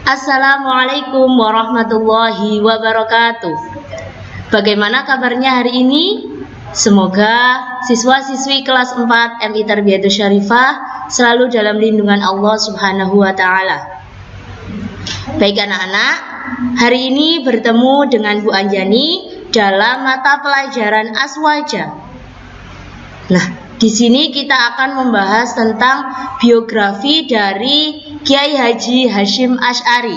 Assalamualaikum warahmatullahi wabarakatuh. Bagaimana kabarnya hari ini? Semoga siswa-siswi kelas 4 MI Tarbiyatus Syarifah selalu dalam lindungan Allah Subhanahu wa taala. Baik anak-anak, hari ini bertemu dengan Bu Anjani dalam mata pelajaran Aswaja. Nah, di sini kita akan membahas tentang biografi dari Kiai Haji Hasyim Asy'ari.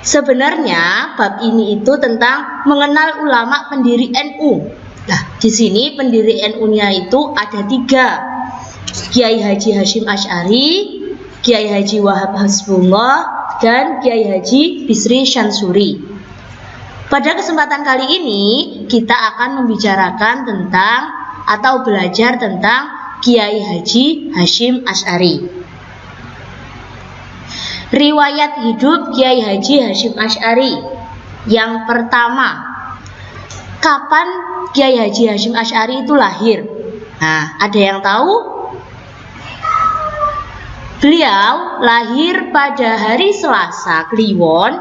Sebenarnya bab ini itu tentang mengenal ulama pendiri NU. Nah, di sini pendiri NU-nya itu ada 3. Kiai Haji Hasyim Asy'ari, Kiai Haji Wahab Hasbullah, dan Kiai Haji Bisri Syansuri. Pada kesempatan kali ini kita akan membicarakan tentang atau belajar tentang Kiai Haji Hasyim Asy'ari. Riwayat hidup Kiai Haji Hasyim Asy'ari. Yang pertama, kapan Kiai Haji Hasyim Asy'ari itu lahir? Nah, ada yang tahu? Beliau lahir pada hari Selasa Kliwon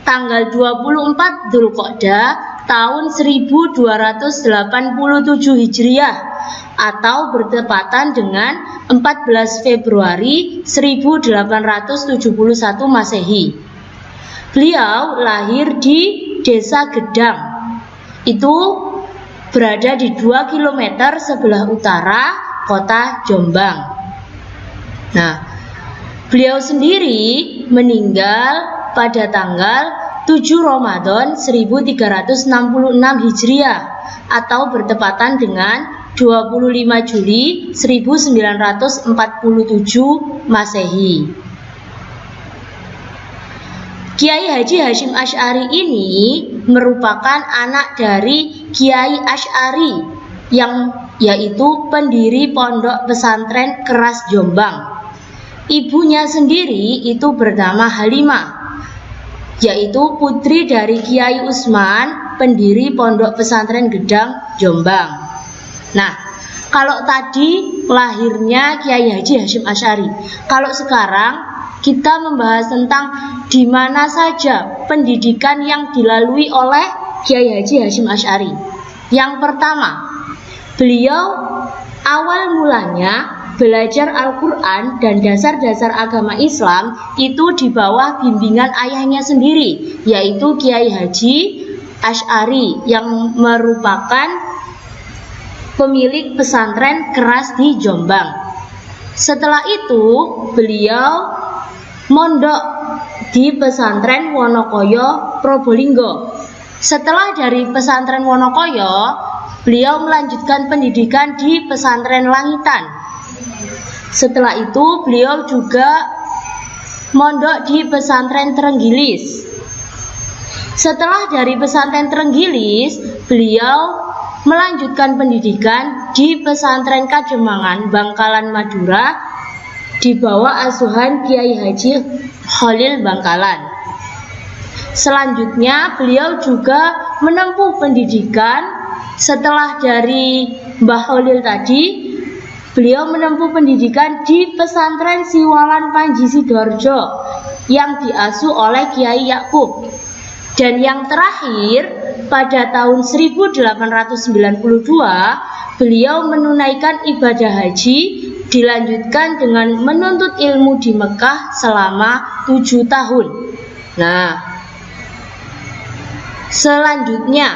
tanggal 24 Dzulqa'dah tahun 1287 Hijriah atau bertepatan dengan 14 Februari 1871 Masehi. Beliau lahir di Desa Gedang. Itu berada di 2 km sebelah utara kota Jombang. Nah, beliau sendiri meninggal pada tanggal 7 Ramadan 1366 Hijriah atau bertepatan dengan 25 Juli 1947 Masehi. Kiai Haji Hasyim Asy'ari ini merupakan anak dari Kiai Asy'ari yang yaitu pendiri Pondok Pesantren Keras Jombang. Ibunya sendiri itu bernama Halimah, yaitu putri dari Kiai Usman, pendiri Pondok Pesantren Gedang, Jombang. Nah, kalau tadi lahirnya Kiai Haji Hasyim Asy'ari, kalau sekarang kita membahas tentang di mana saja pendidikan yang dilalui oleh Kiai Haji Hasyim Asy'ari. Yang pertama, beliau awal mulanya belajar Al-Quran dan dasar-dasar agama Islam itu di bawah bimbingan ayahnya sendiri, yaitu Kiai Haji Asy'ari yang merupakan pemilik pesantren Keras di Jombang. Setelah itu beliau mondok di pesantren Wonokoyo, Probolinggo. Setelah dari pesantren Wonokoyo, beliau melanjutkan pendidikan di pesantren Langitan. Setelah itu beliau juga mondok di pesantren Trenggilis. Setelah dari pesantren Trenggilis, beliau melanjutkan pendidikan di pesantren Kademangan, Bangkalan, Madura di bawah asuhan Kiai Haji Khalil Bangkalan. Selanjutnya beliau juga menempuh pendidikan setelah dari Mbah Khalil tadi. Beliau menempuh pendidikan di pesantren Siwalan Panji Sidoarjo yang diasuh oleh Kiai Yakub. Dan yang terakhir, pada tahun 1892 beliau menunaikan ibadah haji, dilanjutkan dengan menuntut ilmu di Mekah selama 7 tahun. Nah, selanjutnya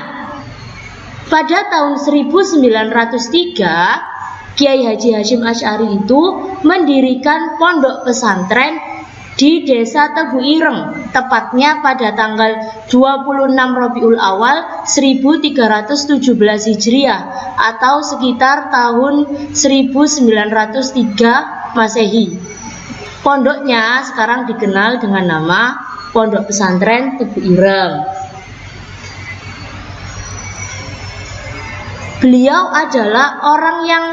pada tahun 1903 Kiai Haji Hasyim Asy'ari itu mendirikan pondok pesantren di Desa Tebu Ireng, tepatnya pada tanggal 26 Rabiul Awal 1317 Hijriah atau sekitar tahun 1903 Masehi. Pondoknya sekarang dikenal dengan nama Pondok Pesantren Tebu Ireng. Beliau adalah orang yang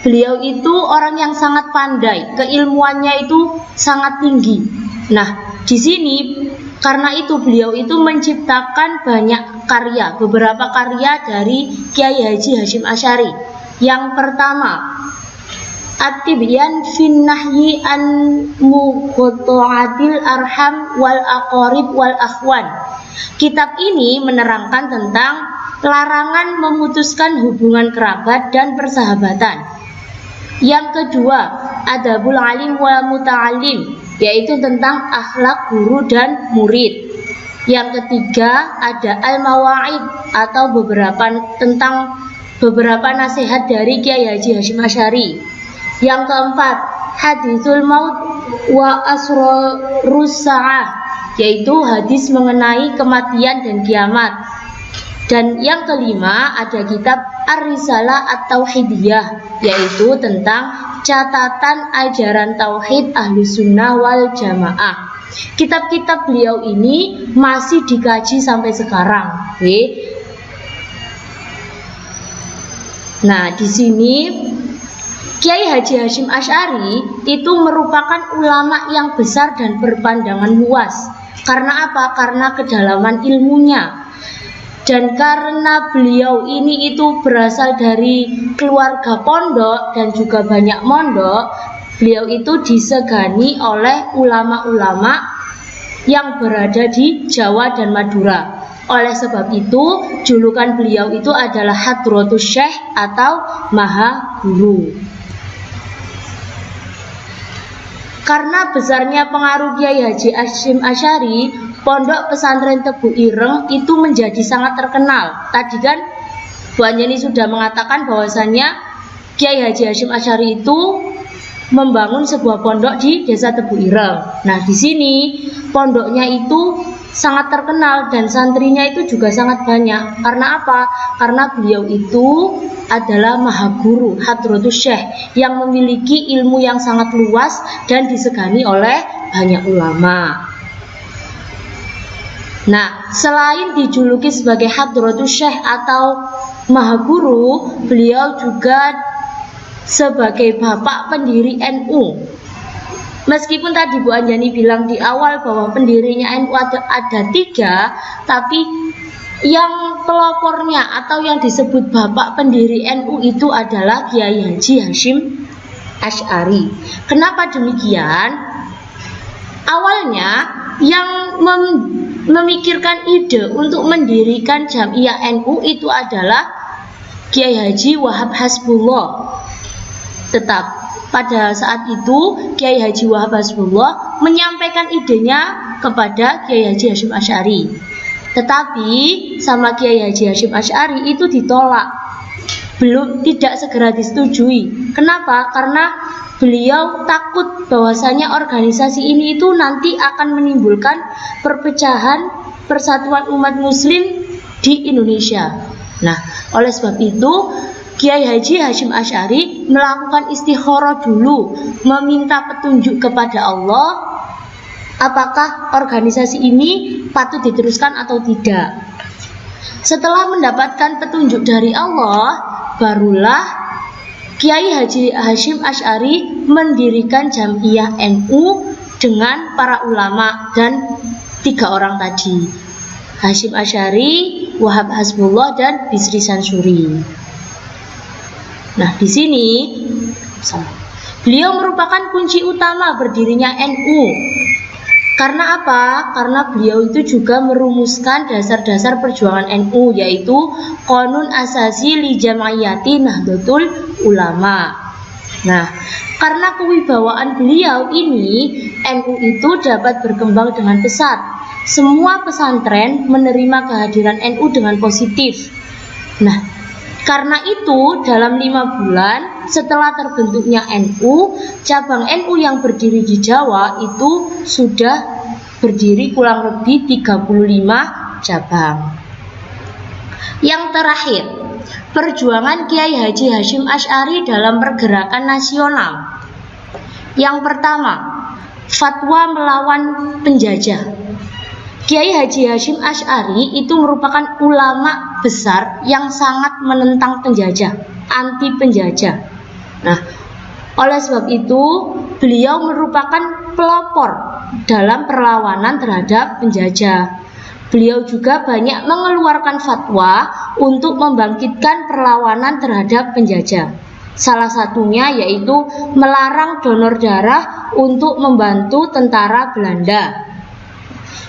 beliau itu orang yang sangat pandai, keilmuannya itu sangat tinggi. Nah, di sini karena itu beliau itu menciptakan banyak karya, beberapa karya dari Kiai Haji Hasyim Asy'ari. Yang pertama At-Tibyan fin nahyi an muqatta'atil arham wal aqarib wal akhwan. Kitab ini menerangkan tentang larangan memutuskan hubungan kerabat dan persahabatan. Yang kedua, adabul alim wal muta'alim, yaitu tentang akhlak guru dan murid. Yang ketiga, ada al-mawaid atau beberapa nasihat dari Kiai Haji Hasyim Asy'ari. Yang keempat, haditsul maut wa asrarus sa'ah, yaitu hadis mengenai kematian dan kiamat. Dan yang kelima, ada kitab Ar-Risalah At-Tauhidiyah, yaitu tentang catatan ajaran tauhid Ahlus Sunnah wal Jamaah. Kitab-kitab beliau ini masih dikaji sampai sekarang. Nah, di sini Kiai Haji Hasyim Asy'ari itu merupakan ulama yang besar dan berpandangan luas. Karena apa? Karena kedalaman ilmunya. Dan karena beliau ini itu berasal dari keluarga pondok dan juga banyak mondok, beliau itu disegani oleh ulama-ulama yang berada di Jawa dan Madura. Oleh sebab itu, julukan beliau itu adalah Hadratus Syekh atau Maha Guru. Karena besarnya pengaruh Kiai Haji Hasyim Asy'ari, Pondok Pesantren Tebu Ireng itu menjadi sangat terkenal. Tadi kan Bu Anjani sudah mengatakan bahwasannya Kiai Haji Hasyim Asy'ari itu membangun sebuah pondok di Desa Tebu Ireng. Nah, di sini pondoknya itu sangat terkenal dan santrinya itu juga sangat banyak. Karena apa? Karena beliau itu adalah Maha Guru, Hadratus Syekh, yang memiliki ilmu yang sangat luas dan disegani oleh banyak ulama. Nah, selain dijuluki sebagai Hadratus Syekh atau Maha Guru, beliau juga sebagai bapak pendiri NU. Meskipun tadi Bu Anjani bilang di awal bahwa pendirinya NU ada 3, tapi yang pelopornya atau yang disebut bapak pendiri NU itu adalah Kiai Haji Hasyim Asy'ari. Kenapa demikian? Awalnya yang memikirkan ide untuk mendirikan Jamiah NU itu adalah Kiai Haji Wahab Hasbullah. Tetap pada saat itu Kiai Haji Wahab Hasbullah menyampaikan idenya kepada Kiai Haji Hasyim Asy'ari. Tetapi sama Kiai Haji Hasyim Asy'ari itu ditolak, tidak segera disetujui. Kenapa? Karena beliau takut bahwasanya organisasi ini itu nanti akan menimbulkan perpecahan persatuan umat muslim di Indonesia. Nah, oleh sebab itu Kiai Haji Hasyim Asy'ari melakukan istikharah dulu, meminta petunjuk kepada Allah apakah organisasi ini patut diteruskan atau tidak. Setelah mendapatkan petunjuk dari Allah, barulah Kiai Haji Hasyim Asy'ari mendirikan Jamiah NU dengan para ulama dan 3 orang tadi, Hasyim Asy'ari, Wahab Hasbullah, dan Bisri Sansuri. Nah, di sini beliau merupakan kunci utama berdirinya NU. Karena apa? Karena beliau itu juga merumuskan dasar-dasar perjuangan NU, yaitu Qanun Asasi li Jam'iyati Nahdlatul Ulama. Nah, karena kewibawaan beliau ini, NU itu dapat berkembang dengan pesat. Semua pesantren menerima kehadiran NU dengan positif. Nah, karena itu dalam 5 bulan setelah terbentuknya NU, cabang NU yang berdiri di Jawa itu sudah berdiri kurang lebih 35 cabang. Yang terakhir, perjuangan Kiai Haji Hasyim Asy'ari dalam pergerakan nasional. Yang pertama, fatwa melawan penjajah. Kiai Haji Hasyim Asy'ari itu merupakan ulama besar yang sangat menentang penjajah, anti penjajah. Nah, oleh sebab itu beliau merupakan pelopor dalam perlawanan terhadap penjajah. Beliau juga banyak mengeluarkan fatwa untuk membangkitkan perlawanan terhadap penjajah. Salah satunya yaitu melarang donor darah untuk membantu tentara Belanda.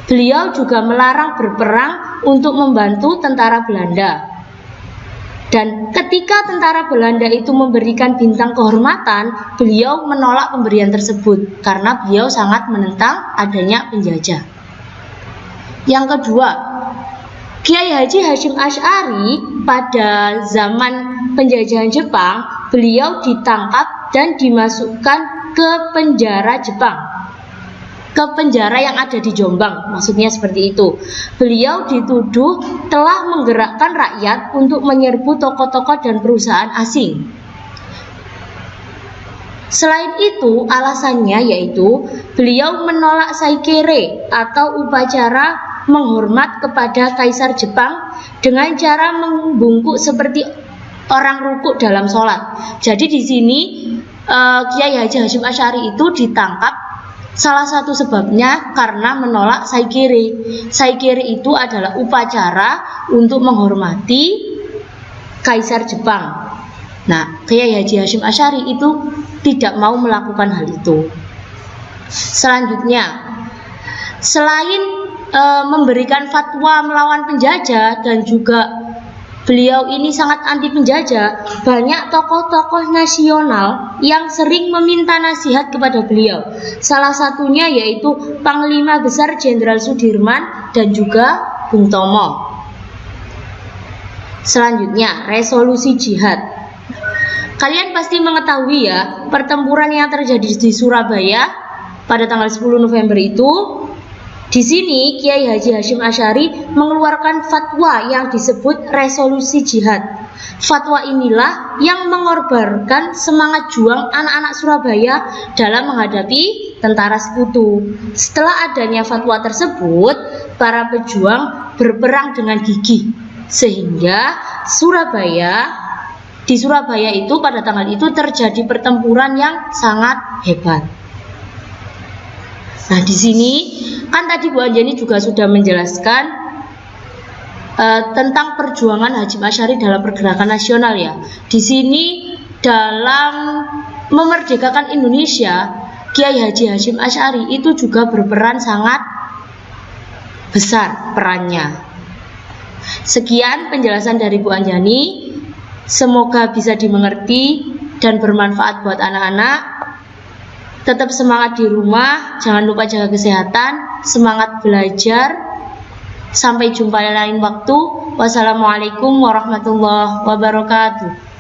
Beliau juga melarang berperang untuk membantu tentara Belanda. Dan ketika tentara Belanda itu memberikan bintang kehormatan, beliau menolak pemberian tersebut karena beliau sangat menentang adanya penjajah. Yang kedua, Kiai Haji Hasyim Asy'ari pada zaman penjajahan Jepang, beliau ditangkap dan dimasukkan ke penjara Jepang, ke penjara yang ada di Jombang, maksudnya seperti itu. Beliau dituduh telah menggerakkan rakyat untuk menyerbu tokoh-tokoh dan perusahaan asing. Selain itu, alasannya yaitu beliau menolak saikere atau upacara menghormat kepada Kaisar Jepang dengan cara membungkuk seperti orang rukuk dalam sholat. Jadi di sini Kiai Haji Hasyim Asy'ari itu ditangkap. Salah satu sebabnya karena menolak saikere. Saikere itu adalah upacara untuk menghormati Kaisar Jepang. Nah, Kiai Haji Hasyim Asy'ari itu tidak mau melakukan hal itu. Selanjutnya, selain memberikan fatwa melawan penjajah dan juga beliau ini sangat anti penjajah, banyak tokoh-tokoh nasional yang sering meminta nasihat kepada beliau. Salah satunya yaitu Panglima Besar Jenderal Sudirman dan juga Bung Tomo. Selanjutnya, resolusi jihad. Kalian pasti mengetahui ya, pertempuran yang terjadi di Surabaya pada tanggal 10 November itu. Di sini Kiai Haji Hasyim Asy'ari mengeluarkan fatwa yang disebut resolusi jihad. Fatwa inilah yang mengorbankan semangat juang anak-anak Surabaya dalam menghadapi tentara sekutu. Setelah adanya fatwa tersebut, para pejuang berperang dengan gigih, sehingga di Surabaya itu pada tanggal itu terjadi pertempuran yang sangat hebat. Nah, di sini kan tadi Bu Anjani juga sudah menjelaskan tentang perjuangan Hasyim Asy'ari dalam pergerakan nasional ya. Di sini dalam memerdekakan Indonesia, Kiai Haji Hasyim Asy'ari itu juga berperan sangat besar perannya. Sekian penjelasan dari Bu Anjani. Semoga bisa dimengerti dan bermanfaat buat anak-anak. Tetap semangat di rumah, jangan lupa jaga kesehatan, semangat belajar. Sampai jumpa lain waktu. Wassalamualaikum warahmatullahi wabarakatuh.